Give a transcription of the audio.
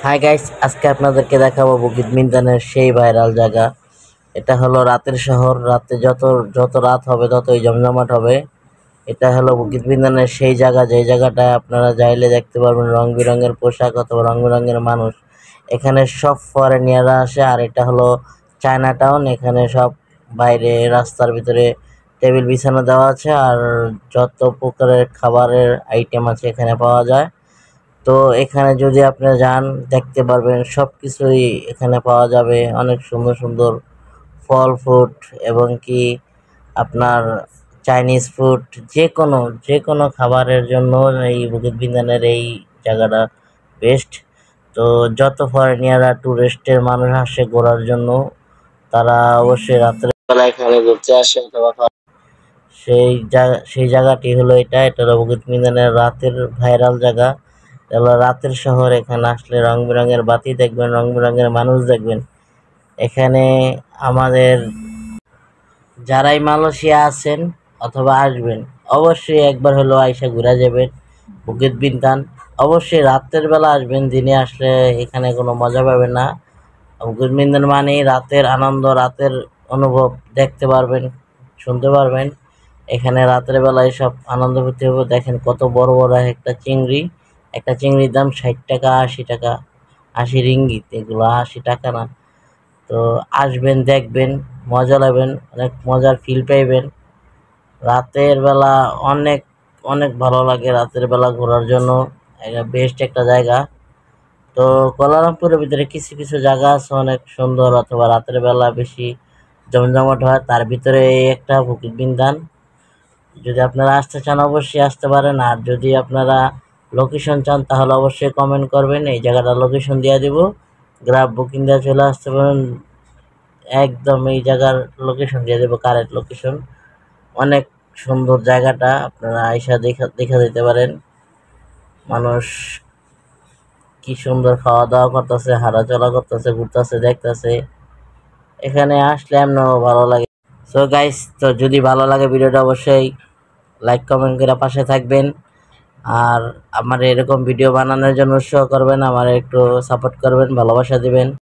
Hi guys, আজকে আপনাদেরকে দেখাবো বুকিত মিন্দানের সেই ভাইরাল জায়গা। এটা হলো রাতের শহর। রাতে যত যত রাত হবে ততই জমজমাট হবে। এটা হলো বুকিত মিন্দানের সেই জায়গা, যে জায়গাটায় আপনারা যাইলে দেখতে পারবেন রং বেরঙের পোশাক অথবা রং বেরঙের মানুষ। এখানে সব ফরেনিয়াররা আসে। আর এটা হলো চায়না টাউন। এখানে সব বাইরে রাস্তার ভিতরে টেবিল বিছানো দেওয়া আছে, আর যত প্রকারের খাবারের আইটেম আছে এখানে পাওয়া যায়। তো এখানে যদি আপনি যান, দেখতে পারবেন সব কিছুই এখানে পাওয়া যাবে। অনেক সুন্দর সুন্দর ফল ফ্রুট, এবং কি আপনার চাইনিজ ফুড, যে কোনো খাবারের জন্য এই বুকিত বিন্দানের এই জায়গাটা বেস্ট। তো যত ফরেনিয়াররা টুরিস্টের মানুষ আসে ঘোরার জন্য, তারা অবশ্যই রাত্রে বেলা এখানে ঘুরতে আসে অথবা সেই জায়গাটি হলো এটা হলো বুকিত মিজানের রাতের ভাইরাল জায়গা। এবার রাতের শহর। এখানে আসলে রং বেরঙের বাতি দেখবেন, রং বেরঙের মানুষ দেখবেন। এখানে আমাদের যারাই মালয়েশিয়া আছেন অথবা আসবেন, অবশ্যই একবার হলো আইসা ঘুরে যাবেন বুকিত বিন্তান। অবশ্যই রাতের বেলা আসবেন, দিনে আসলে এখানে কোনো মজা পাবেন না। বুকিত বিন্তান মানে রাতের আনন্দ, রাতের অনুভব দেখতে পারবেন, শুনতে পারবেন। এখানে রাতের বেলায় সব আনন্দ করতে হবে। দেখেন কত বড় বড় একটা চিংড়ির দাম 60 টাকা, 80 টাকা, 80 রিঙ্গিত। এগুলো 80 টাকা না। তো আসবেন, দেখবেন, মজা লাগবেন, অনেক মজার ফিল পাইবেন। রাতের বেলা অনেক অনেক ভালো লাগে রাতের বেলা ঘোরার জন্য। এটা বেস্ট একটা জায়গা। তো কুয়ালালামপুরের ভিতরে কিছু কিছু জায়গা আছে অনেক সুন্দর, অথবা রাতের বেলা বেশি জমজমাট হয়। তার ভিতরে এই একটা বুকিত বিন্দান। যদি আপনারা আসতে চান অবশ্যই আসতে পারেন। আর যদি আপনারা লোকেশন চান তাহলে অবশ্যই কমেন্ট করবেন, এই জায়গাটা লোকেশন দিয়ে দিব। গ্রাব বুকিং দিয়ে চলে আসতে পারেন। একদম এই জায়গার লোকেশন দিয়ে দেবো, কারেক্ট লোকেশন। অনেক সুন্দর জায়গাটা, আপনারা আইসা দেখা দেখা দিতে পারেন। মানুষ কি সুন্দর খাওয়া দাওয়া করতেছে, হাঁটাচলা করতেছে, ঘুরতেছে, দেখতেছে। এখানে আসলে এমনও ভালো লাগে। সো গাইস, তো যদি ভালো লাগে ভিডিওটা অবশ্যই লাইক কমেন্ট করে পাশে থাকবেন। আর আমার এরকম ভিডিও বানানোর জন্য উৎসাহ করবেন, আমার একটু সাপোর্ট করবেন, ভালোবাসা দিবেন।